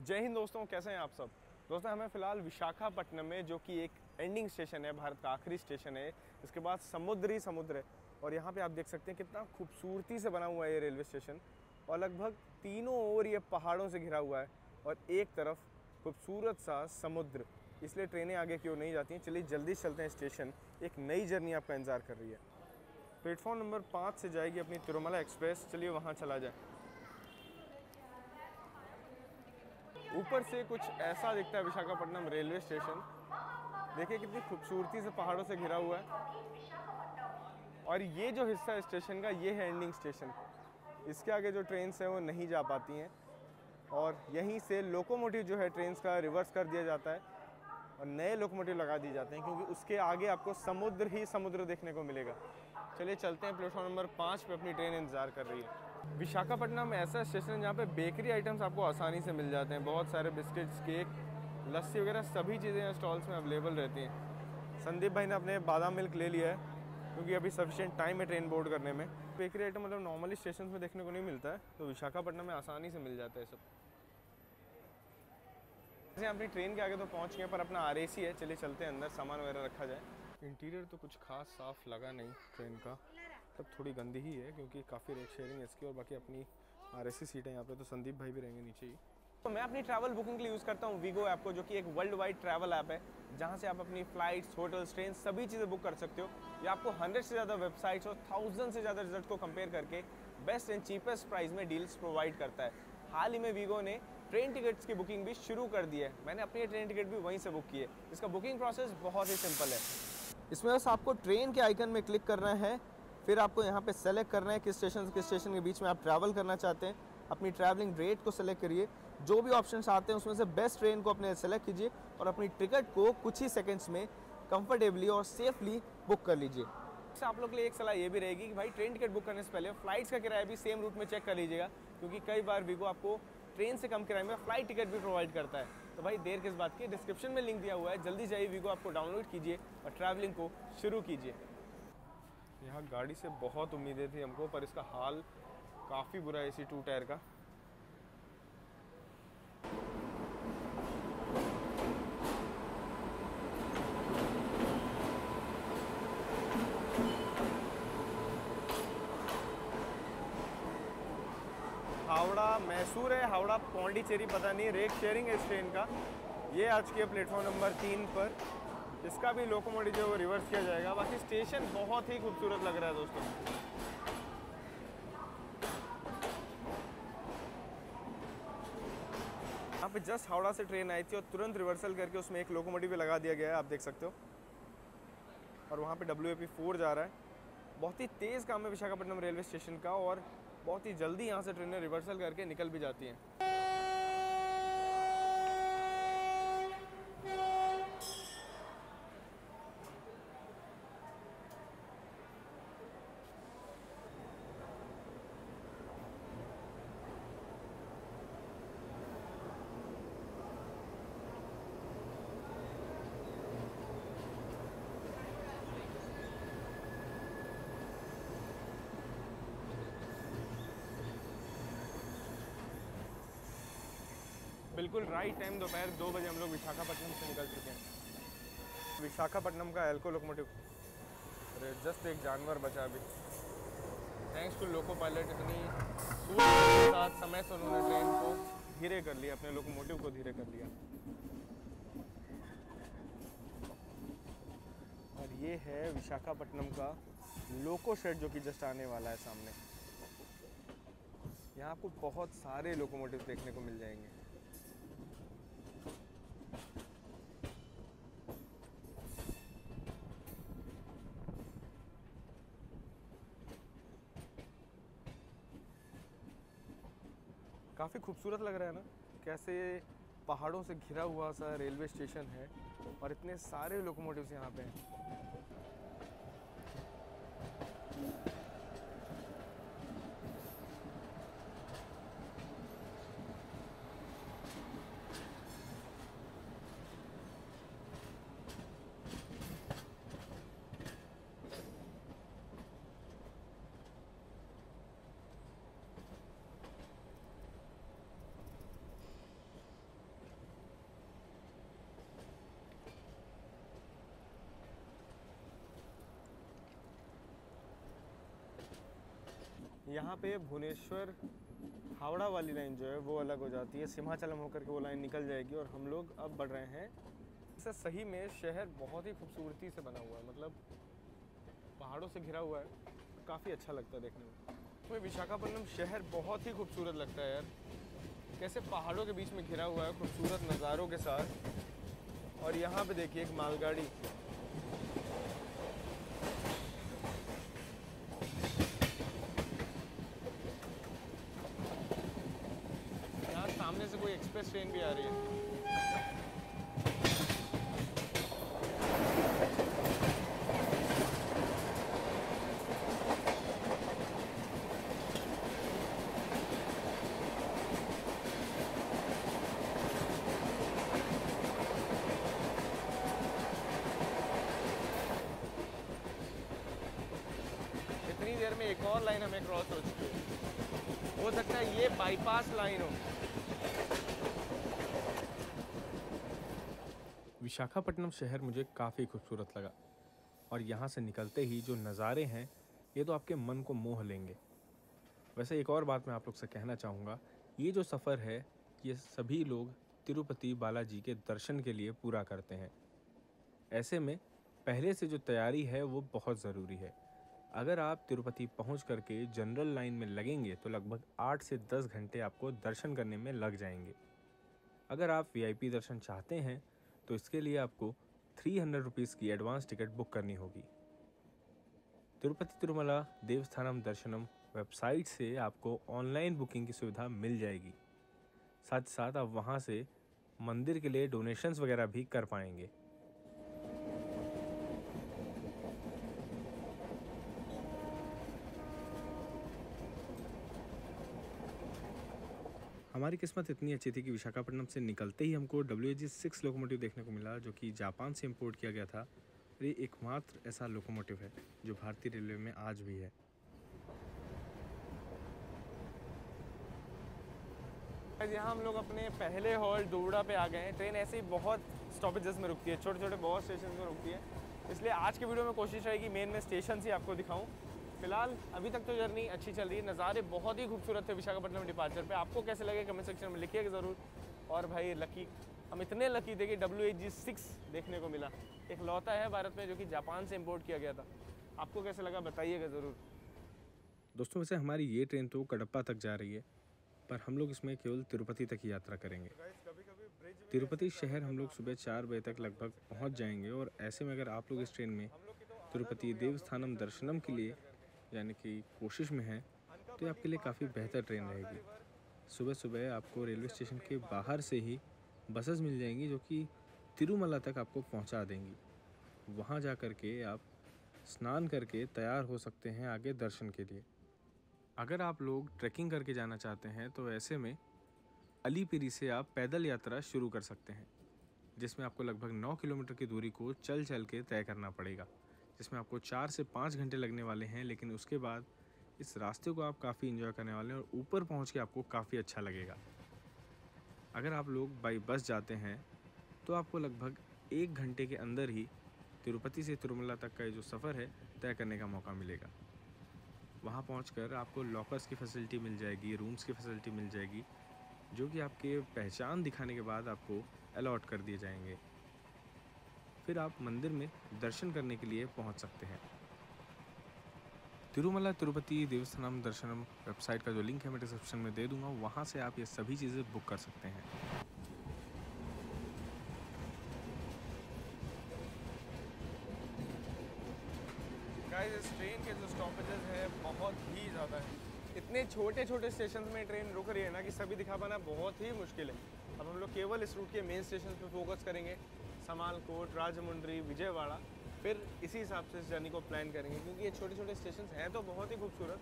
जय हिंद दोस्तों, कैसे हैं आप सब। दोस्तों हमें फ़िलहाल विशाखापट्टनम में, जो कि एक एंडिंग स्टेशन है, भारत का आखिरी स्टेशन है। इसके बाद समुद्र है और यहाँ पे आप देख सकते हैं कितना खूबसूरती से बना हुआ है ये रेलवे स्टेशन। और लगभग तीनों ओर ये पहाड़ों से घिरा हुआ है और एक तरफ खूबसूरत सा समुद्र, इसलिए ट्रेनें आगे की ओर नहीं जाती हैं। चलिए जल्दी चलते हैं स्टेशन, एक नई जर्नी आपका इंतज़ार कर रही है। प्लेटफॉर्म नंबर 5 से जाएगी अपनी तिरुमला एक्सप्रेस, चलिए वहाँ चला जाए। ऊपर से कुछ ऐसा दिखता है विशाखापट्टनम रेलवे स्टेशन। देखिए कितनी खूबसूरती से पहाड़ों से घिरा हुआ है। और ये जो हिस्सा है स्टेशन का, ये है एंडिंग स्टेशन। इसके आगे जो ट्रेन्स हैं वो नहीं जा पाती हैं और यहीं से लोकोमोटिव जो है ट्रेन्स का रिवर्स कर दिया जाता है और नए लोकोमोटिव लगा दिए जाते हैं, क्योंकि उसके आगे आपको समुद्र ही समुद्र देखने को मिलेगा। चलिए चलते हैं, प्लेटफॉर्म नंबर 5 पे अपनी ट्रेन इंतज़ार कर रही है। विशाखापट्टनम ऐसा स्टेशन है जहाँ पे बेकरी आइटम्स आपको आसानी से मिल जाते हैं। बहुत सारे बिस्किट्स, केक, लस्सी वगैरह सभी चीज़ें यहाँ स्टॉल्स में अवेलेबल रहती हैं। संदीप भाई ने अपने बादाम मिल्क ले लिया है क्योंकि अभी सफिशिएंट टाइम है ट्रेन बोर्ड करने में। बेकरी आइटम मतलब नॉर्मली स्टेशन में देखने को नहीं मिलता है, तो विशाखापट्टनम में आसानी से मिल जाता है सब। जैसे अपनी ट्रेन के आगे तो पहुँच गए, पर अपना RAC है। चलिए चलते हैं अंदर, सामान वगैरह रखा जाए। इंटीरियर तो कुछ खास साफ लगा नहीं ट्रेन का, तब थोड़ी गंदी ही है क्योंकि काफ़ी रेट शेयरिंग है इसकी। और बाकी अपनी RAC सीट है यहाँ पे, तो संदीप भाई भी रहेंगे नीचे ही। तो मैं अपनी ट्रैवल बुकिंग के लिए यूज़ करता हूँ वीगो ऐप को, जो कि एक वर्ल्ड वाइड ट्रैवल ऐप है, जहाँ से आप अपनी फ़्लाइट्स, होटल्स, ट्रेन सभी चीज़ें बुक कर सकते हो। ये आपको 100 से ज़्यादा वेबसाइट्स और 1000 से ज़्यादा रिजल्ट को कंपेयर करके बेस्ट एंड चीपेस्ट प्राइस में डील्स प्रोवाइड करता है। हाल ही में वीगो ने ट्रेन टिकट्स की बुकिंग भी शुरू कर दी है। मैंने अपनी ट्रेन टिकट भी वहीं से बुक की है। इसका बुकिंग प्रोसेस बहुत ही सिंपल है। इसमें बस आपको ट्रेन के आइकन में क्लिक करना है, फिर आपको यहाँ पे सेलेक्ट करना है किस स्टेशन से किस स्टेशन के बीच में आप ट्रैवल करना चाहते हैं। अपनी ट्रैवलिंग रेट को सेलेक्ट करिए, जो भी ऑप्शंस आते हैं उसमें से बेस्ट ट्रेन को अपने सेलेक्ट कीजिए और अपनी टिकट को कुछ ही सेकंड्स में कंफर्टेबली और सेफली बुक कर लीजिए। इससे आप लोग के लिए एक सलाह ये भी रहेगी कि भाई ट्रेन टिकट बुक करने से पहले फ़्लाइट्स का किराया भी सेम रूट में चेक कर लीजिएगा, क्योंकि कई बार वीगो आपको ट्रेन से कम किराए में फ़्लाइट टिकट भी प्रोवाइड करता है। तो भाई देर किस बात की, डिस्क्रिप्शन में लिंक दिया हुआ है, जल्दी जाइए वीगो आपको डाउनलोड कीजिए और ट्रैवलिंग को शुरू कीजिए। यहाँ गाड़ी से बहुत उम्मीदें थी हमको, पर इसका हाल काफ़ी बुरा है इसी 2 टायर का। हावड़ा मैसूर है, हावड़ा पौंडीचेरी पता नहीं, रेट शेयरिंग है इस ट्रेन का। ये आज के प्लेटफॉर्म नंबर 3 पर इसका भी लोकोमोटिव जो रिवर्स किया जाएगा। बाकी स्टेशन बहुत ही खूबसूरत लग रहा है दोस्तों। यहाँ पे जस्ट हावड़ा से ट्रेन आई थी और तुरंत रिवर्सल करके उसमें एक लोकोमोटिव भी लगा दिया गया है, आप देख सकते हो। और वहाँ पे WAP4 जा रहा है। बहुत ही तेज़ काम है विशाखापट्टनम रेलवे स्टेशन का और बहुत ही जल्दी यहाँ से ट्रेनें रिवर्सल करके निकल भी जाती हैं। बिल्कुल राइट टाइम, दोपहर 2 बजे हम लोग विशाखापट्टनम से निकल चुके हैं। विशाखापट्टनम का एल्को लोकोमोटिव, अरे जस्ट एक जानवर बचा अभी। थैंक्स टू लोको पायलट, इतनी सूझबूझ के साथ समय से उन्होंने ट्रेन को धीरे कर लिया, अपने लोकोमोटिव को धीरे कर लिया। और ये है विशाखापट्टनम का लोको शेड, जो कि जस्ट आने वाला है सामने। यहाँ आपको बहुत सारे लोकोमोटिव देखने को मिल जाएंगे। काफ़ी खूबसूरत लग रहा है ना, कैसे पहाड़ों से घिरा हुआ सा रेलवे स्टेशन है और इतने सारे लोकोमोटिव्स यहाँ पे हैं। यहाँ पे भुवनेश्वर हावड़ा वाली लाइन जो है वो अलग हो जाती है, सिमाचलम होकर के वो लाइन निकल जाएगी और हम लोग अब बढ़ रहे हैं। इससे सही में शहर बहुत ही खूबसूरती से बना हुआ है, मतलब पहाड़ों से घिरा हुआ है, काफ़ी अच्छा लगता है देखने में। तो विशाखापट्टनम शहर बहुत ही खूबसूरत लगता है यार, कैसे पहाड़ों के बीच में घिरा हुआ है खूबसूरत नज़ारों के साथ। और यहाँ पे देखिए एक मालगाड़ी, यहाँ सामने से कोई एक्सप्रेस ट्रेन भी आ रही है। इतनी देर में एक और लाइन हमें क्रॉस हो चुकी है, हो सकता है ये बाईपास लाइन हो। विशाखापट्टनम शहर मुझे काफ़ी खूबसूरत लगा और यहाँ से निकलते ही जो नज़ारे हैं ये तो आपके मन को मोह लेंगे। वैसे एक और बात मैं आप लोग से कहना चाहूँगा, ये जो सफ़र है ये सभी लोग तिरुपति बालाजी के दर्शन के लिए पूरा करते हैं। ऐसे में पहले से जो तैयारी है वो बहुत ज़रूरी है। अगर आप तिरुपति पहुँच करके जनरल लाइन में लगेंगे तो लगभग 8 से 10 घंटे आपको दर्शन करने में लग जाएंगे। अगर आप वीआईपी दर्शन चाहते हैं तो इसके लिए आपको 300 रुपीज़ की एडवांस टिकट बुक करनी होगी। तिरुपति तिरुमला देवस्थानम दर्शनम वेबसाइट से आपको ऑनलाइन बुकिंग की सुविधा मिल जाएगी। साथ ही साथ आप वहाँ से मंदिर के लिए डोनेशंस वगैरह भी कर पाएंगे। हमारी किस्मत इतनी अच्छी थी कि विशाखापट्टनम से निकलते ही हमको WAG-6 लोकोमोटिव देखने को मिला, जो कि जापान से इंपोर्ट किया गया था। ये एकमात्र ऐसा लोकोमोटिव है जो भारतीय रेलवे में आज भी है। यहाँ हम लोग अपने पहले हॉल्ट दोवड़ा पे आ गए हैं। ट्रेन ऐसे ही बहुत स्टॉपेजेस में रुकती है, छोटे छोटे बहुत स्टेशन में रुकती है, इसलिए आज के वीडियो में कोशिश रहेगी मेन में स्टेशन ही आपको दिखाऊं। फिलहाल अभी तक तो जर्नी अच्छी चल रही है, नज़ारे बहुत ही खूबसूरत थे विशाखापट्टनम डिपार्चर पे। आपको कैसे लगे कमेंट सेक्शन में लिखिएगा ज़रूर। और भाई लकी, हम इतने लकी थे कि WAG-6 देखने को मिला, एक लौता है भारत में जो कि जापान से इम्पोर्ट किया गया था। आपको कैसे लगा बताइएगा ज़रूर। दोस्तों वैसे हमारी ये ट्रेन तो कडप्पा तक जा रही है, पर हम लोग इसमें केवल तिरुपति तक ही यात्रा करेंगे। तिरुपति शहर हम लोग सुबह 4 बजे तक लगभग पहुंच जाएंगे और ऐसे में अगर आप लोग इस ट्रेन में तिरुपति देवस्थानम दर्शनम के लिए यानी कि कोशिश में हैं तो ये आपके लिए काफ़ी बेहतर ट्रेन रहेगी। सुबह सुबह आपको रेलवे स्टेशन के बाहर से ही बसेस मिल जाएंगी जो कि तिरुमला तक आपको पहुंचा देंगी। वहां जा कर के आप स्नान करके तैयार हो सकते हैं आगे दर्शन के लिए। अगर आप लोग ट्रैकिंग करके जाना चाहते हैं तो ऐसे में अलीपिरी से आप पैदल यात्रा शुरू कर सकते हैं, जिसमें आपको लगभग 9 किलोमीटर की दूरी को चल चल के तय करना पड़ेगा, जिसमें आपको 4 से 5 घंटे लगने वाले हैं। लेकिन उसके बाद इस रास्ते को आप काफ़ी एंजॉय करने वाले हैं और ऊपर पहुंच के आपको काफ़ी अच्छा लगेगा। अगर आप लोग बाई बस जाते हैं तो आपको लगभग 1 घंटे के अंदर ही तिरुपति से तिरुमला तक का जो सफ़र है तय करने का मौका मिलेगा। वहाँ पहुंचकर आपको लॉकर्स की फैसिलिटी मिल जाएगी, रूम्स की फैसिलिटी मिल जाएगी, जो कि आपके पहचान दिखाने के बाद आपको अलॉट कर दिए जाएंगे। फिर आप मंदिर में दर्शन करने के लिए पहुंच सकते हैं। तिरुमला तिरुपति देवस्थानम दर्शनम वेबसाइट का जो लिंक है मैं डिस्क्रिप्शन में दे दूंगा, वहाँ से आप ये सभी चीज़ें बुक कर सकते हैं। गाइस इस ट्रेन के जो स्टॉपेजेस है बहुत ही ज़्यादा है, इतने छोटे छोटे स्टेशन में ट्रेन रुक रही है ना कि सभी दिखा पाना बहुत ही मुश्किल है। अब हम लोग केवल इस रूट के मेन स्टेशन पे फोकस करेंगे, समालकोट, राजमुंड्री, विजयवाड़ा, फिर इसी हिसाब से इस जर्नी को प्लान करेंगे, क्योंकि ये छोटे छोटे स्टेशन हैं तो बहुत ही खूबसूरत,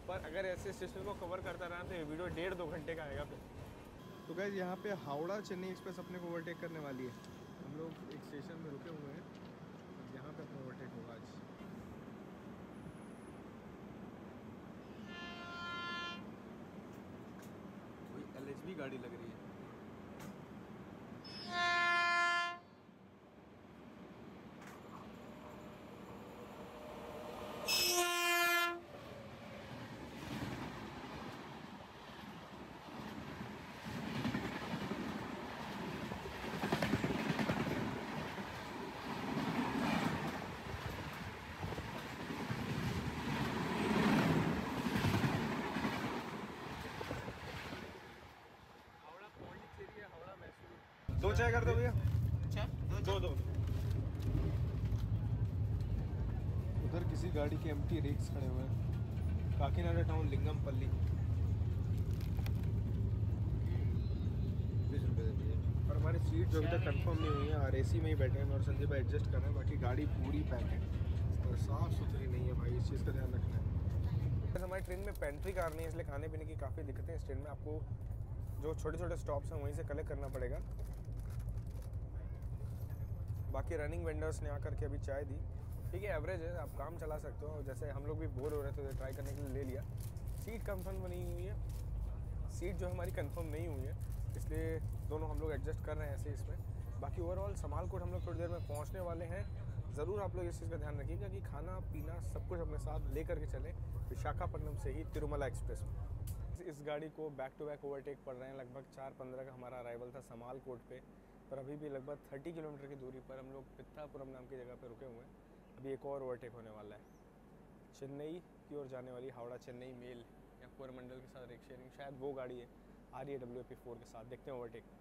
पर अगर ऐसे स्टेशन को कवर करता रहा तो ये वीडियो 1.5-2 घंटे का आएगा फिर। तो गाइस यहाँ पे हावड़ा चेन्नई एक्सप्रेस अपने को ओवरटेक करने वाली है। हम लोग एक स्टेशन में रुके हुए हैं, यहाँ पे अपना ओवरटेक होगा आज। कोई LHB गाड़ी लग रही है। दो चाय कर दो भैया। दो दो। उधर किसी गाड़ी के एम्प्टी रिक्स खड़े हुए हैं। काकीनाडा टाउन लिंगमपल्ली। 20 रुपये दे दिए। और हमारी सीट जो अभी तक कंफर्म नहीं हुई है, RAC में ही बैठे हैं और संजय भाई एडजस्ट कर रहे हैं। बाकी गाड़ी पूरी पैक है और साफ़ सुथरी नहीं है भाई, इस चीज़ का ध्यान रखना है। हमारी ट्रेन में पेंट्री कार नहीं है, इसलिए खाने पीने की काफ़ी दिक्कतें हैं इस ट्रेन में। आपको जो छोटे छोटे स्टॉप्स हैं वहीं से कलेक्ट करना पड़ेगा। बाकी रनिंग वेंडर्स ने आकर के अभी चाय दी। ठीक है, एवरेज है, आप काम चला सकते हो। जैसे हम लोग भी बोर हो रहे थे तो ट्राई करने के लिए ले लिया। सीट कंफर्म नहीं हुई है, सीट जो हमारी कंफर्म नहीं हुई है, इसलिए दोनों हम लोग एडजस्ट कर रहे हैं ऐसे इसमें। बाकी ओवरऑल समालकोट हम लोग थोड़ी देर में पहुंचने वाले हैं। ज़रूर आप लोग इस चीज़ का ध्यान रखिएगा कि खाना पीना सब कुछ अपने साथ ले करके चलें विशाखापट्टनम से ही तिरुमला एक्सप्रेस में। इस गाड़ी को बैक टू बैक ओवरटेक पड़ रहे हैं। लगभग 4:15 का हमारा अराइवल था समालकोट पे, पर अभी भी लगभग 30 किलोमीटर की दूरी पर हम लोग पित्थापुरम नाम की जगह पर रुके हुए हैं। अभी एक और ओवरटेक होने वाला है। चेन्नई की ओर जाने वाली हावड़ा चेन्नई मेल या कोरमंडल के साथ एक शेयरिंग, शायद वो गाड़ी है RE WP4 के साथ। देखते हैं ओवरटेक।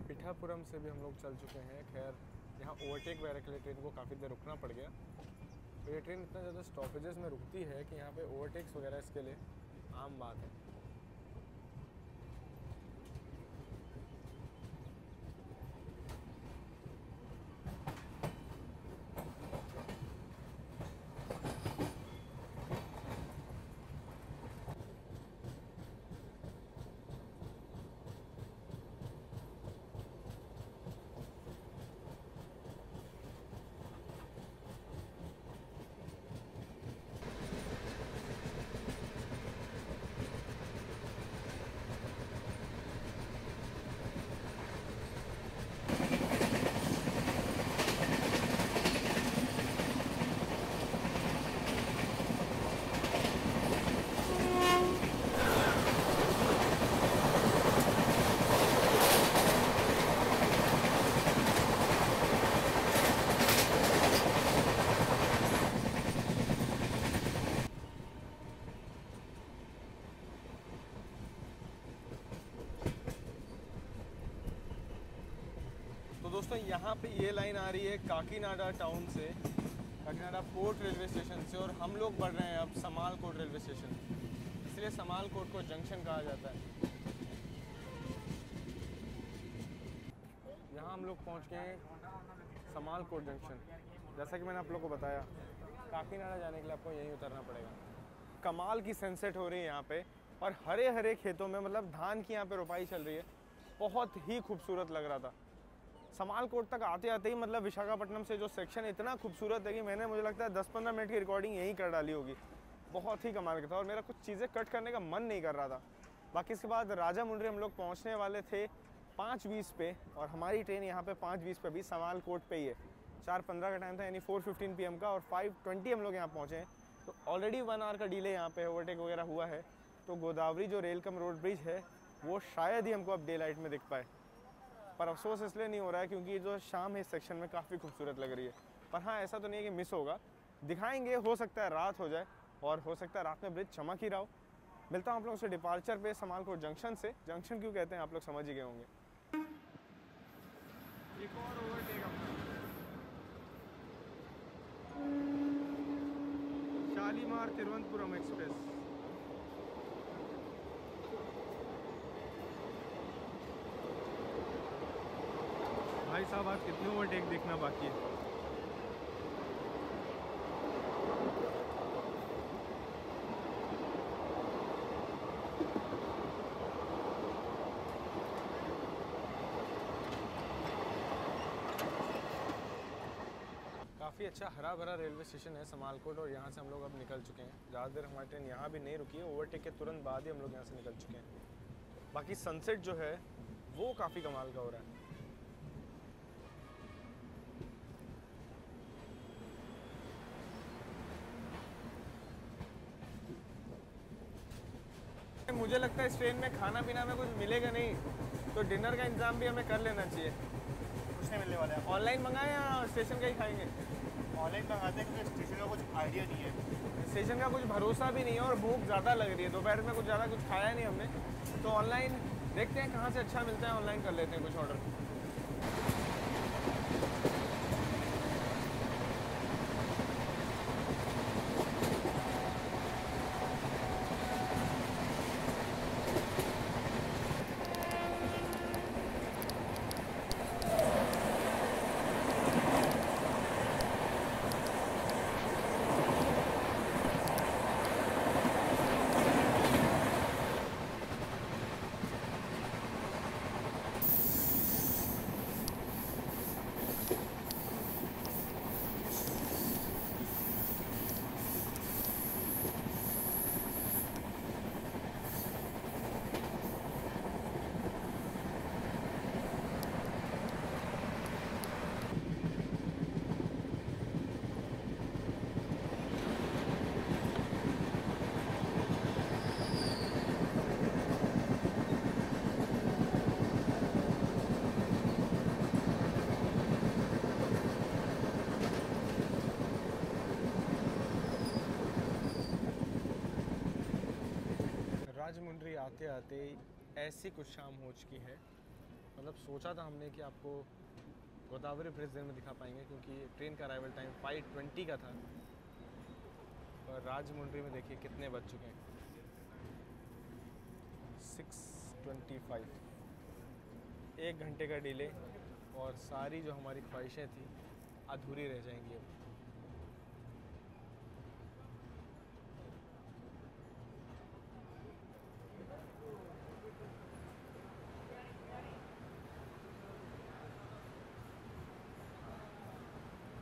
पिठापुरम से भी हम लोग चल चुके हैं। खैर यहाँ ओवरटेक वगैरह के लिए ट्रेन को काफ़ी देर रुकना पड़ गया। तो ये ट्रेन इतना ज़्यादा स्टॉपेजेस में रुकती है कि यहाँ पे ओवरटेक्स वगैरह इसके लिए आम बात है। दोस्तों यहाँ पे ये लाइन आ रही है काकीनाडा टाउन से, काकीनाडा पोर्ट रेलवे स्टेशन से, और हम लोग बढ़ रहे हैं अब समालकोट रेलवे स्टेशन, इसलिए समालकोट को जंक्शन कहा जाता है। यहाँ हम लोग पहुँच गए हैं समालकोट जंक्शन। जैसा कि मैंने आप लोग को बताया, काकीनाडा जाने के लिए आपको यहीं उतरना पड़ेगा। कमाल की सनसेट हो रही है यहाँ पे, और हरे हरे खेतों में, मतलब धान की यहाँ पे रोपाई चल रही है। बहुत ही खूबसूरत लग रहा था। समालकोट तक आते आते ही मतलब विशाखापट्टनम से जो सेक्शन इतना खूबसूरत है कि मैंने, मुझे लगता है 10-15 मिनट की रिकॉर्डिंग यहीं कर डाली होगी। बहुत ही कमाल का था और मेरा कुछ चीज़ें कट करने का मन नहीं कर रहा था। बाकी इसके बाद राजामुंड्री हम लोग पहुँचने वाले थे 5:20 पे, और हमारी ट्रेन यहाँ पे 5:20 पे भी समालकोट पे ही है। 4:15 का टाइम था, यानी 4:15 PM का, और 5:20 हम लोग यहाँ पहुँचे हैं। तो ऑलरेडी 1 आवर का डिले यहाँ पे ओवरटेक वगैरह हुआ है। तो गोदावरी जो रेल कम रोड ब्रिज है वो शायद ही हमको अब डे लाइट में दिख पाए, पर अफसोस इसलिए नहीं हो रहा है क्योंकि जो शाम है इस सेक्शन में काफ़ी खूबसूरत लग रही है। पर हाँ, ऐसा तो नहीं है कि मिस होगा, दिखाएंगे। हो सकता है रात हो जाए, और हो सकता है रात में ब्रिज चमक ही रहा हो। मिलता हूँ आप लोगों से डिपार्चर पे समालकोट जंक्शन से। जंक्शन क्यों कहते हैं आप लोग समझ ही गए होंगे। एक और ओवरटेक शालीमार तिरुवनंतपुरम एक्सप्रेस। भाई साहब, आज कितने ओवरटेक देखना बाकी है। काफ़ी अच्छा हरा भरा रेलवे स्टेशन है समालकोट, और यहाँ से हम लोग अब निकल चुके हैं। ज़्यादा देर हमारी ट्रेन यहाँ भी नहीं रुकी है। ओवरटेक के तुरंत बाद ही हम लोग यहाँ से निकल चुके हैं। बाकी सनसेट जो है वो काफ़ी कमाल का हो रहा है। मुझे लगता है इस ट्रेन में खाना पीना में कुछ मिलेगा नहीं, तो डिनर का इंतज़ाम भी हमें कर लेना चाहिए। कुछ नहीं मिलने वाला है। ऑनलाइन मंगाएं या स्टेशन का ही खाएंगे? ऑनलाइन मंगाते हैं क्योंकि स्टेशन का कुछ आइडिया नहीं है। स्टेशन का कुछ भरोसा भी नहीं है और भूख ज़्यादा लग रही है, दोपहर में कुछ ज़्यादा कुछ खाया नहीं हमने, तो ऑनलाइन देखते हैं कहाँ से अच्छा मिलता है, ऑनलाइन कर लेते हैं कुछ ऑर्डर। राजमुंड्री आते आते ऐसी कुछ शाम हो चुकी है। मतलब सोचा था हमने कि आपको गोदावरी ब्रिज दिन में दिखा पाएंगे क्योंकि ट्रेन का अराइवल टाइम 5:20 का था, और राजमुंड्री में देखिए कितने बज चुके हैं, 6:25। 1 घंटे का डिले और सारी जो हमारी ख्वाहिशें थी अधूरी रह जाएंगी अब।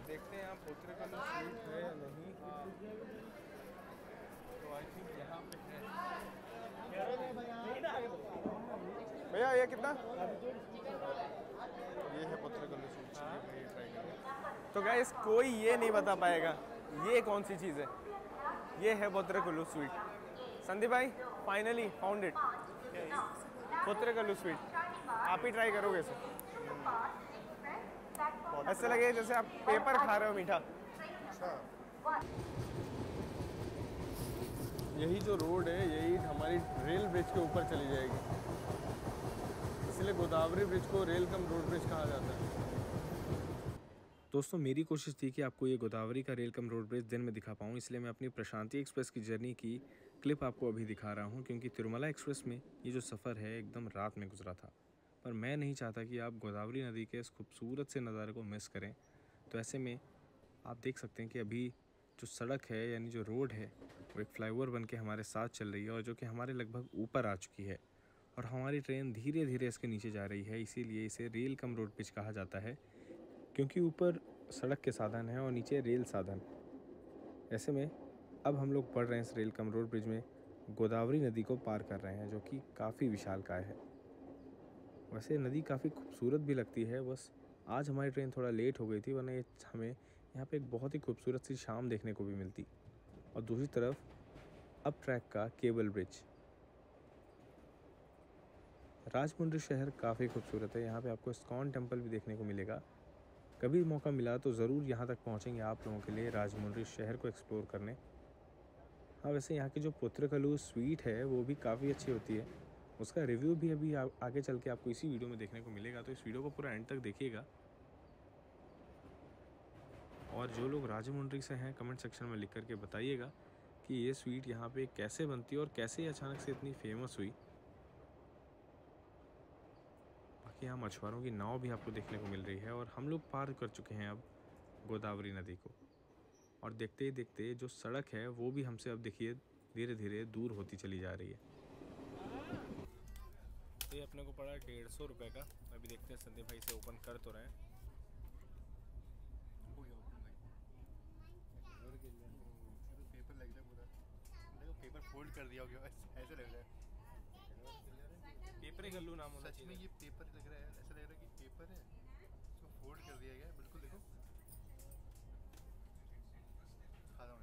देखते हैं यहाँ पोत्रेकल्लू स्वीट है या नहीं। तो आई थिंक यहाँ पे है। भैया ये कितना? ये है पोत्रेकल्लू स्वीट, चलिए ट्राई करेंगे। तो गाइस कोई ये नहीं बता पाएगा ये कौन सी चीज़ है। ये है पोत्रेकल्लू स्वीट। संदीप भाई फाइनली फाउंड इट, पोत्रेकल्लू स्वीट। आप ही ट्राई करोगे इसे? ऐसे लगे जैसे आप पेपर खा रहे हो मीठा। यही जो रोड है यही हमारी रेल ब्रिज के ऊपर चली जाएगी, इसलिए गोदावरी ब्रिज को रेल कम रोड ब्रिज कहा जाता है। दोस्तों मेरी कोशिश थी कि आपको ये गोदावरी का रेल कम रोड ब्रिज दिन में दिखा पाऊँ, इसलिए मैं अपनी प्रशांति एक्सप्रेस की जर्नी की क्लिप आपको अभी दिखा रहा हूँ, क्योंकि तिरुमला एक्सप्रेस में ये जो सफ़र है एकदम रात में गुजरा था। पर मैं नहीं चाहता कि आप गोदावरी नदी के इस खूबसूरत से नज़ारे को मिस करें। तो ऐसे में आप देख सकते हैं कि अभी जो सड़क है यानी जो रोड है वो एक फ्लाईओवर बन के हमारे साथ चल रही है, और जो कि हमारे लगभग ऊपर आ चुकी है, और हमारी ट्रेन धीरे धीरे इसके नीचे जा रही है। इसीलिए इसे रेल कम रोड पिच कहा जाता है, क्योंकि ऊपर सड़क के साधन हैं और नीचे रेल साधन। ऐसे में अब हम लोग बढ़ रहे हैं इस रेल कम रोड ब्रिज में, गोदावरी नदी को पार कर रहे हैं, जो कि काफ़ी विशालकाय है। वैसे नदी काफ़ी खूबसूरत भी लगती है, बस आज हमारी ट्रेन थोड़ा लेट हो गई थी, वरना हमें यहाँ पे एक बहुत ही खूबसूरत सी शाम देखने को भी मिलती। और दूसरी तरफ अब ट्रैक का केबल ब्रिज। राजमुंड्री शहर काफ़ी खूबसूरत है, यहाँ पे आपको इस्कॉन टेम्पल भी देखने को मिलेगा। कभी मौका मिला तो ज़रूर यहाँ तक पहुँचेंगे आप लोगों के लिए राजमुंड्री शहर को एक्सप्लोर करने। हाँ वैसे यहाँ की जो पोत्रेकल्लू स्वीट है वो भी काफ़ी अच्छी होती है, उसका रिव्यू भी अभी आगे चल के आपको इसी वीडियो में देखने को मिलेगा, तो इस वीडियो को पूरा एंड तक देखिएगा। और जो लोग राजमुंड्री से हैं कमेंट सेक्शन में लिख करके बताइएगा कि ये स्वीट यहाँ पे कैसे बनती है और कैसे अचानक से इतनी फेमस हुई। बाकी यहाँ मछुआरों की नाव भी आपको देखने को मिल रही है, और हम लोग पार कर चुके हैं अब गोदावरी नदी को, और देखते ही देखते जो सड़क है वो भी हमसे अब देखिए धीरे धीरे दूर होती चली जा रही है। तो ये अपने को पड़ा 150 रुपये का। अभी देखते हैं संदीप भाई से ओपन कर तो रहे हैं। पेपर लग रहा है पूरा, देखो पेपर फोल्ड कर दिया होगा ऐसे लग रहा है। पेपर ही गल्लू नाम होना सच में ये पेपर लग रहा है, ऐसा लग रहा है कि पेपर है, इसको फोल्ड कर दिया गया है बिल्कुल। देखो खा रहा हूँ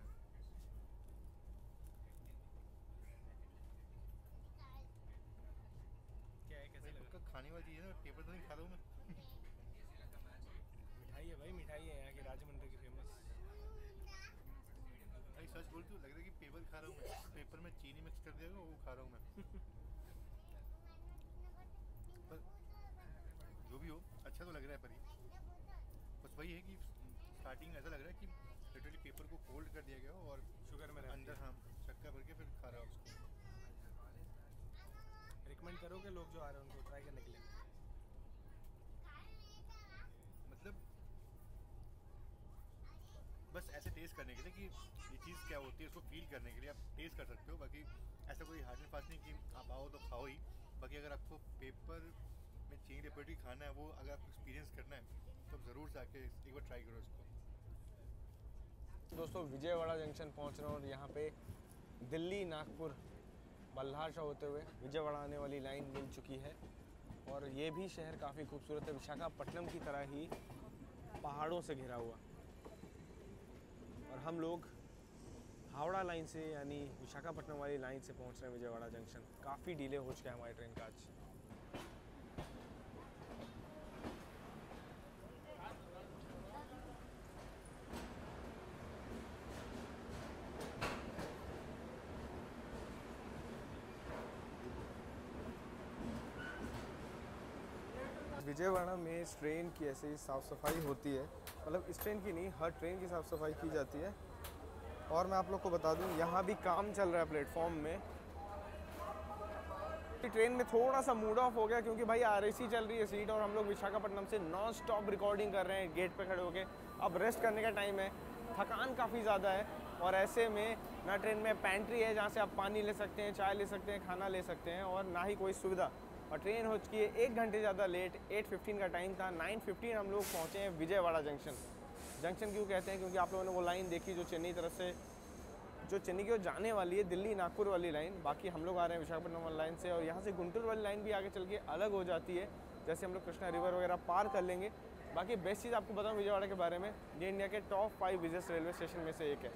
चीज़ है ना, पेपर तो नहीं खा रहा हूँ मैं। मिठाई है भाई, मिठाई है यहाँ की राजमंड्री की फेमस। भाई सच बोल तो लग रहा है कि पेपर खा रहा हूँ मैं, पेपर में चीनी मिक्स कर दिया वो खा रहा हूँ मैं। पर जो भी हो अच्छा तो लग रहा है, पर ये बस वही है कि स्टार्टिंग में ऐसा लग रहा है कि लिटरली पेपर को फोल्ड कर दिया गया हो और शुगर में अंदर हाँ चक्का भर के फिर खा रहा है उसको। रिकमेंड करोगे लोग जो आ रहे हैं उनको ट्राई करने के लिए? मतलब बस ऐसे टेस्ट करने के लिए कि ये चीज़ क्या होती है, उसको फील करने के लिए आप टेस्ट कर सकते हो। बाकी ऐसा कोई हार्ड एंड फास्ट नहीं कि आप आओ तो खाओ ही। बाकी अगर आपको पेपर में चीनी लिबर्टी खाना है, वो अगर आपको एक्सपीरियंस करना है तो ज़रूर से आके एक बार ट्राई करो इसको। दोस्तों विजयवाड़ा जंक्शन पहुंच रहे हैं और यहाँ पे दिल्ली नागपुर बल्हार शाह होते हुए विजयवाड़ा आने वाली लाइन मिल चुकी है। और ये भी शहर काफ़ी खूबसूरत है, विशाखापट्टनम की तरह ही पहाड़ों से घिरा हुआ। और हम लोग हावड़ा लाइन से यानी विशाखापट्टनम वाली लाइन से पहुंच रहे हैं विजयवाड़ा जंक्शन। काफ़ी डिले हो चुका है हमारी ट्रेन का आज। विजयवाड़ा में इस ट्रेन की ऐसे ही साफ़ सफाई होती है, मतलब इस ट्रेन की नहीं, हर ट्रेन की साफ़ सफाई की जाती है। और मैं आप लोग को बता दूं यहाँ भी काम चल रहा है प्लेटफॉर्म में। ट्रेन में थोड़ा सा मूड ऑफ हो गया क्योंकि भाई आरएसी चल रही है सीट और हम लोग विशाखापट्टनम से नॉन स्टॉप रिकॉर्डिंग कर रहे हैं गेट पे खड़े होके। अब रेस्ट करने का टाइम है, थकान काफ़ी ज़्यादा है और ऐसे में ना ट्रेन में पैंट्री है जहाँ से आप पानी ले सकते हैं, चाय ले सकते हैं, खाना ले सकते हैं, और ना ही कोई सुविधा। और ट्रेन हो चुकी है 1 घंटे ज़्यादा लेट। 8:15 का टाइम था, 9:15 हम लोग पहुँचे हैं विजयवाड़ा जंक्शन। जंक्शन क्यों कहते हैं? क्योंकि आप लोगों ने वो लाइन देखी जो चेन्नई तरफ से, जो चेन्नई की ओर जाने वाली है, दिल्ली नागपुर वाली लाइन। बाकी हम लोग आ रहे हैं विशाखापट्टनम वाली लाइन से और यहाँ से गुंटूर वाली लाइन भी आगे चल के अलग हो जाती है। जैसे हम लोग कृष्णा रिवर वगैरह पार कर लेंगे। बाकी बेस्ट चीज़ आपको बताऊँ विजयवाड़ा के बारे में, ये इंडिया के टॉप 5 बिजेस्ट रेलवे स्टेशन में से एक है।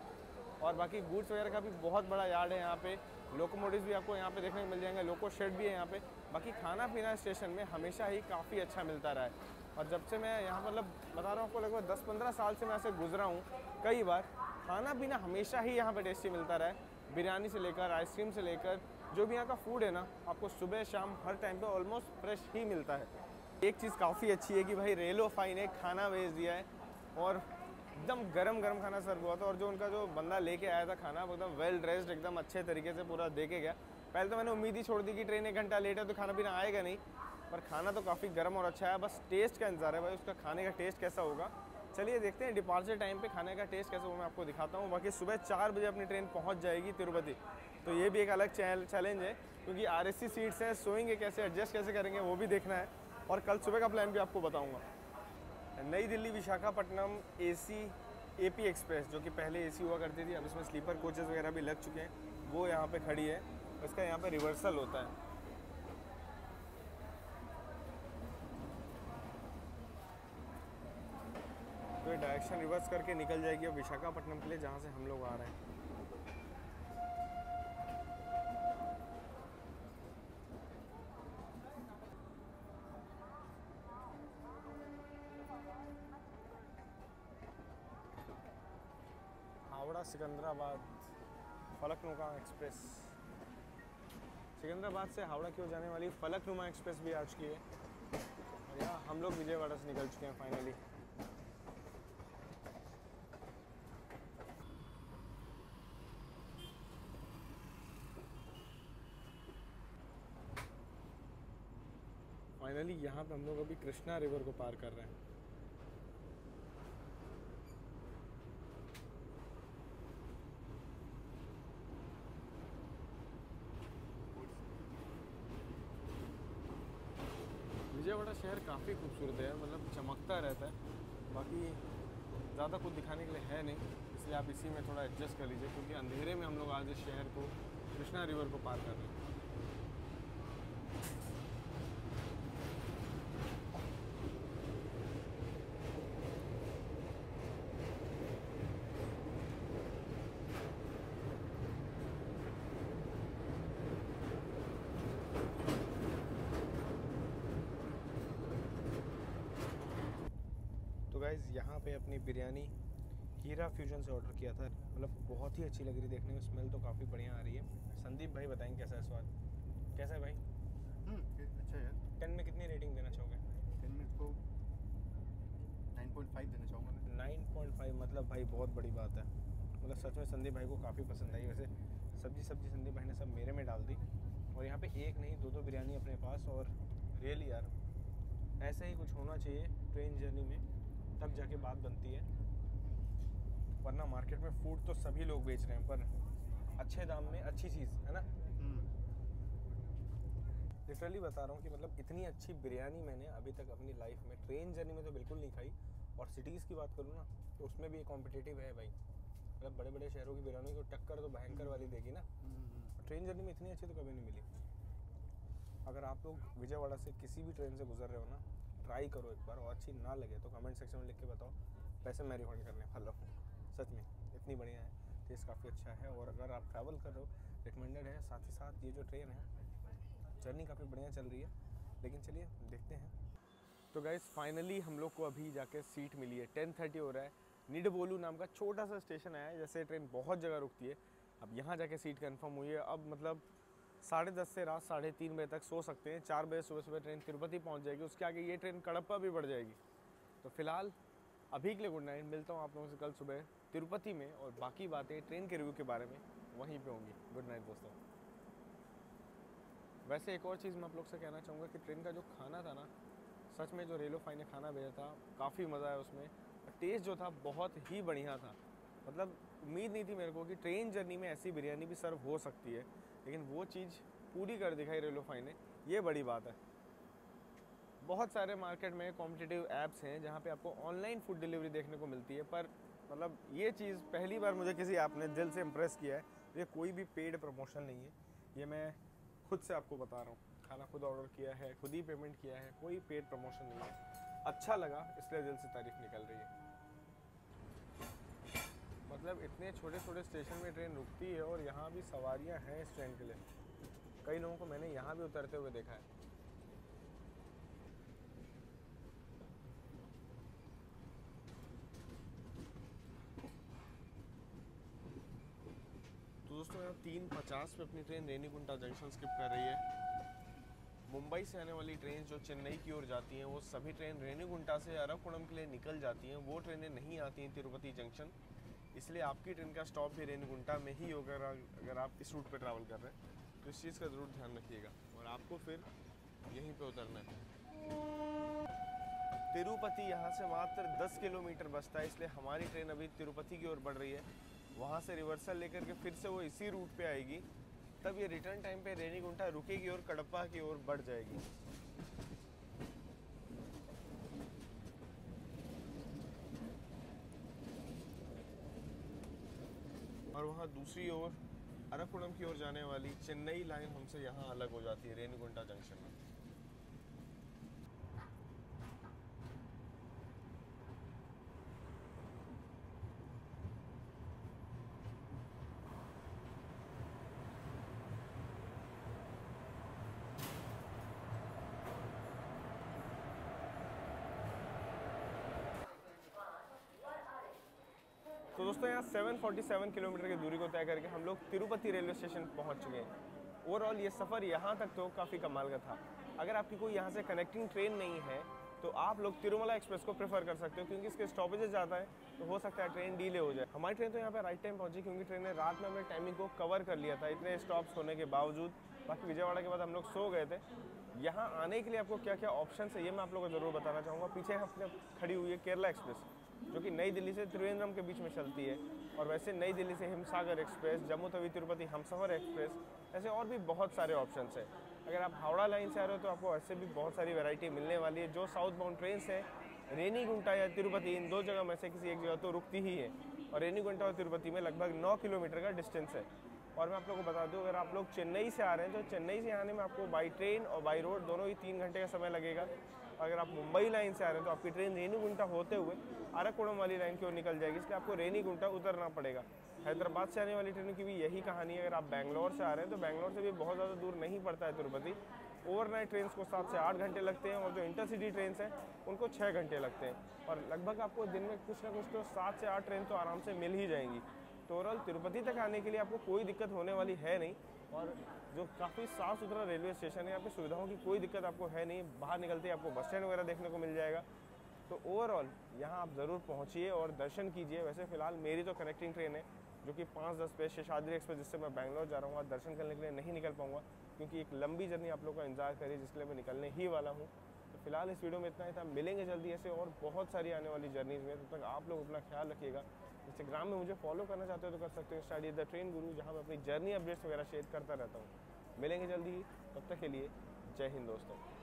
और बाकी गुड्स वगैरह का भी बहुत बड़ा यार्ड है यहाँ पे। लोकोमोटिव्स भी आपको यहाँ पे देखने को मिल जाएंगे, लोको शेड भी है यहाँ पे। बाकी खाना पीना स्टेशन में हमेशा ही काफ़ी अच्छा मिलता रहा है। और जब से मैं यहाँ मतलब बता रहा हूँ आपको, लगभग 10-15 साल से मैं ऐसे गुजरा हूँ कई बार, खाना पीना हमेशा ही यहाँ पे टेस्टी मिलता रहा है। बिरयानी से लेकर आइसक्रीम से लेकर जो भी यहाँ का फूड है ना, आपको सुबह शाम हर टाइम पे ऑलमोस्ट फ्रेश ही मिलता है। एक चीज़ काफ़ी अच्छी है कि भाई रेलो फाई ने खाना भेज दिया है और एकदम गरम गरम खाना सर्व हुआ था। और जो उनका जो बंदा लेके आया था खाना, वो एकदम वेल ड्रेस्ड, एकदम अच्छे तरीके से पूरा दे के गया। पहले तो मैंने उम्मीद ही छोड़ दी कि ट्रेन 1 घंटा लेट है तो खाना पीना आएगा नहीं, पर खाना तो काफ़ी गर्म और अच्छा है। बस टेस्ट का इंतज़ार है भाई, उसका खाने का टेस्ट कैसा होगा। चलिए देखते हैं डिपार्चर टाइम पे खाने का टेस्ट कैसा होगा, मैं आपको दिखाता हूँ। बाकी सुबह 4 बजे अपनी ट्रेन पहुँच जाएगी तिरुपति, तो ये भी एक अलग चैलेंज है क्योंकि आरएसी सीट्स हैं, सोएंगे कैसे, एडजस्ट कैसे करेंगे वो भी देखना है। और कल सुबह का प्लान भी आपको बताऊँगा। नई दिल्ली विशाखापट्टनम एपी एक्सप्रेस, जो कि पहले एसी हुआ करती थी, अब इसमें स्लीपर कोचेस वगैरह भी लग चुके हैं, वो यहाँ पे खड़ी है। इसका यहाँ पे रिवर्सल होता है। तो ये डायरेक्शन रिवर्स करके निकल जाएगी अब विशाखापट्टनम के लिए, जहाँ से हम लोग आ रहे हैं। हावड़ा सिकंदराबाद फलकनुमा एक्सप्रेस। सिकंदराबाद से हावड़ा की ओर जाने वाली फलकनुमा एक्सप्रेस भी आ चुकी है और यहाँ हम लोग विजयवाड़ा से निकल चुके हैं फाइनली। यहाँ पे हम लोग अभी कृष्णा रिवर को पार कर रहे हैं। विजयवाड़ा शहर काफ़ी खूबसूरत है, मतलब चमकता रहता है। बाकी ज़्यादा कुछ दिखाने के लिए है नहीं, इसलिए आप इसी में थोड़ा एडजस्ट कर लीजिए, क्योंकि अंधेरे में हम लोग आज इस शहर को, कृष्णा रिवर को पार कर रहे हैं। यहाँ पे अपनी बिरयानी हीरा फ्यूजन से ऑर्डर किया था, मतलब बहुत ही अच्छी लग रही देखने में, स्मेल तो काफ़ी बढ़िया आ रही है। संदीप भाई बताएंगे कैसा है स्वाद, कैसा है भाई? अच्छा है। 10 में कितनी रेटिंग देना चाहोगे? 10 में इसको 9.5 देना चाहूँगा मैं। 9.5 मतलब भाई बहुत बड़ी बात है, मतलब सच में संदीप भाई को काफ़ी पसंद आई। वैसे सब्जी संदीप भाई ने सब मेरे में डाल दी, और यहाँ पे एक नहीं दो बिरयानी अपने पास। और रियली यार ऐसा ही कुछ होना चाहिए ट्रेन जर्नी में, तब जाके बात बनती है। वरना मार्केट में फूड तो सभी लोग बेच रहे हैं, पर अच्छे दाम में अच्छी चीज़ है ना। लिटरली बता रहा हूँ कि मतलब इतनी अच्छी बिरयानी मैंने अभी तक अपनी लाइफ में ट्रेन जर्नी में तो बिल्कुल नहीं खाई। और सिटीज़ की बात करूँ ना तो उसमें भी कॉम्पिटिटिव है भाई, मतलब बड़े बड़े शहरों की बिरयानी को टक्कर तो भयंकर वाली देगी ना। ट्रेन जर्नी में इतनी अच्छी तो कभी नहीं मिली। अगर आप लोग विजयवाड़ा से किसी भी ट्रेन से गुजर रहे हो ना, ट्राई करो एक बार, और अच्छी ना लगे तो कमेंट सेक्शन में लिख के बताओ, पैसे मैं रिफंड करने वाला हूँ। सच में इतनी बढ़िया है, टेस्ट काफ़ी अच्छा है। और अगर आप ट्रैवल कर रहे हो रिकमेंडेड है। साथ ही साथ ये जो ट्रेन है जर्नी काफ़ी बढ़िया चल रही है। लेकिन चलिए देखते हैं। तो गाइस फाइनली हम लोग को अभी जाके सीट मिली है। 10:30 हो रहा है। निडबोलू नाम का छोटा सा स्टेशन आया है, जैसे ट्रेन बहुत जगह रुकती है। अब यहाँ जाके सीट कंफर्म हुई है। अब मतलब 10:30 से रात 3:30 बजे तक सो सकते हैं। 4 बजे सुबह ट्रेन तिरुपति पहुँच जाएगी। उसके आगे ये ट्रेन कडप्पा भी बढ़ जाएगी। तो फिलहाल अभी के लिए गुड नाइट। मिलता हूँ आप लोगों से कल सुबह तिरुपति में, और बाकी बातें ट्रेन के रिव्यू के बारे में वहीं पे होंगी। गुड नाइट दोस्तों। वैसे एक और चीज़ मैं आप लोग से कहना चाहूँगा कि ट्रेन का जो खाना था ना, सच में जो रेलोफाई ने खाना भेजा था काफ़ी मज़ा आया उसमें। टेस्ट जो था बहुत ही बढ़िया था। मतलब उम्मीद नहीं थी मेरे को कि ट्रेन जर्नी में ऐसी बिरयानी भी सर्व हो सकती है, लेकिन वो चीज़ पूरी कर दिखाई रेलोफाई ने, ये बड़ी बात है। बहुत सारे मार्केट में कॉम्पिटिटिव ऐप्स हैं जहाँ पे आपको ऑनलाइन फूड डिलीवरी देखने को मिलती है, पर मतलब ये चीज़ पहली बार मुझे किसी ऐप ने दिल से इम्प्रेस किया है। ये कोई भी पेड प्रमोशन नहीं है, ये मैं खुद से आपको बता रहा हूँ। खाना खुद ऑर्डर किया है, खुद ही पेमेंट किया है, कोई पेड प्रमोशन नहीं है। अच्छा लगा इसलिए दिल से तारीफ निकल रही है। मतलब इतने छोटे छोटे स्टेशन में ट्रेन रुकती है और यहाँ भी सवारियाँ हैं इस ट्रेन के लिए। कई लोगों को मैंने यहाँ भी उतरते हुए देखा है। तो दोस्तों यहाँ 3:50 पे अपनी ट्रेन रेनीगुंटा जंक्शन स्किप कर रही है। मुंबई से आने वाली ट्रेन जो चेन्नई की ओर जाती हैं वो सभी ट्रेन रेनीगुंटा से अरवकुणम के लिए निकल जाती हैं। वो ट्रेनें नहीं आती हैं तिरुपति जंक्शन, इसलिए आपकी ट्रेन का स्टॉप भी रेनीगुंटा में ही होगा अगर आप इस रूट पर ट्रैवल कर रहे हैं। तो इस चीज़ का ज़रूर ध्यान रखिएगा, और आपको फिर यहीं पे उतरना है। तिरुपति यहाँ से मात्र 10 किलोमीटर बचता है, इसलिए हमारी ट्रेन अभी तिरुपति की ओर बढ़ रही है। वहाँ से रिवर्सल लेकर के फिर से वो इसी रूट पे आएगी, तब ये रिटर्न टाइम पे रेनीगुंटा रुकेगी और कडप्पा की ओर बढ़ जाएगी। और वहाँ दूसरी ओर अरवकुणम की ओर जाने वाली चेन्नई लाइन हमसे यहाँ अलग हो जाती है रेनीगुंटा जंक्शन में। तो दोस्तों यहाँ 747 किलोमीटर की दूरी को तय करके हम लोग तिरुपति रेलवे स्टेशन पहुँच चुके हैं। ओवरऑल ये सफ़र यहाँ तक तो काफ़ी कमाल का था। अगर आपकी कोई यहाँ से कनेक्टिंग ट्रेन नहीं है तो आप लोग तिरुमला एक्सप्रेस को प्रेफर कर सकते हो, क्योंकि इसके स्टॉपेजेस ज़्यादा है तो हो सकता है ट्रेन डिले हो जाए। हमारी ट्रेन तो यहाँ पे राइट टाइम पहुँची, क्योंकि ट्रेन ने रात में अपने टाइमिंग को कवर कर लिया था इतने स्टॉप्स होने के बावजूद। बाकी विजयवाड़ा के बाद हम लोग सो गए थे। यहाँ आने के लिए आपको क्या क्या ऑप्शन है ये मैं आप लोगों को ज़रूर बताना चाहूँगा। पीछे अपने खड़ी हुई है केरला एक्सप्रेस, जो कि नई दिल्ली से त्रिवेंद्रम के बीच में चलती है। और वैसे नई दिल्ली से हिमसागर एक्सप्रेस, जम्मू तवी तिरुपति हमसफ़र एक्सप्रेस, ऐसे और भी बहुत सारे ऑप्शंस हैं। अगर आप हावड़ा लाइन से आ रहे हो तो आपको ऐसे भी बहुत सारी वैरायटी मिलने वाली है। जो साउथ बाउंड ट्रेन है रेनीगुंटा या तिरुपति, इन दो जगह में से किसी एक जगह तो रुकती ही है। और रेनीगुंटा और तिरुपति में लगभग 9 किलोमीटर का डिस्टेंस है। और मैं आप लोगों को बता दूं, अगर आप लोग चेन्नई से आ रहे हैं तो चेन्नई से आने में आपको बाई ट्रेन और बाई रोड दोनों ही 3 घंटे का समय लगेगा। अगर आप मुंबई लाइन से आ रहे हैं तो आपकी ट्रेन रेनीगुंटा होते हुए अरवकुणम वाली लाइन की ओर निकल जाएगी, इसलिए आपको रेनीगुंटा उतरना पड़ेगा। हैदराबाद से आने वाली ट्रेन की भी यही कहानी है। अगर आप बैंगलोर से आ रहे हैं तो बैंगलोर से भी बहुत ज़्यादा दूर नहीं पड़ता है तिरुपति, ओवरनाइट ट्रेन को 7 से 8 घंटे लगते हैं और जो इंटरसिटी ट्रेन हैं उनको 6 घंटे लगते हैं। और लगभग आपको दिन में कुछ ना कुछ तो 7 से 8 ट्रेन तो आराम से मिल ही जाएंगी। तो ओवरऑल तिरुपति तक आने के लिए आपको कोई दिक्कत होने वाली है नहीं। और जो काफ़ी साफ़ सुथरा रेलवे स्टेशन है, यहाँ पे सुविधाओं की कोई दिक्कत आपको है नहीं। बाहर निकलते ही आपको बस स्टैंड वगैरह देखने को मिल जाएगा। तो ओवरऑल यहाँ आप ज़रूर पहुँचिए और दर्शन कीजिए। वैसे फ़िलहाल मेरी तो कनेक्टिंग ट्रेन है जो कि 5:10 पे शेषाद्री एक्सप्रेस, जिससे मैं बैंगलोर जा रहा हूँ। आज दर्शन करने के लिए नहीं निकल पाऊँगा क्योंकि एक लंबी जर्नी आप लोगों का इंतजार करिए, जिसके लिए मैं निकलने ही वाला हूँ। तो फिलहाल इस वीडियो में इतना ही था। मिलेंगे जल्दी ऐसे और बहुत सारी आने वाली जर्नीज़ में। तब तक आप लोग अपना ख्याल रखिएगा। इंस्टाग्राम में मुझे फॉलो करना चाहते हो तो कर सकते हो, स्टडी द ट्रेन गुरु, जहाँ मैं अपनी जर्नी अपडेट्स वगैरह शेयर करता रहता हूँ। मिलेंगे जल्दी ही, तब तक के लिए जय हिंद दोस्तों।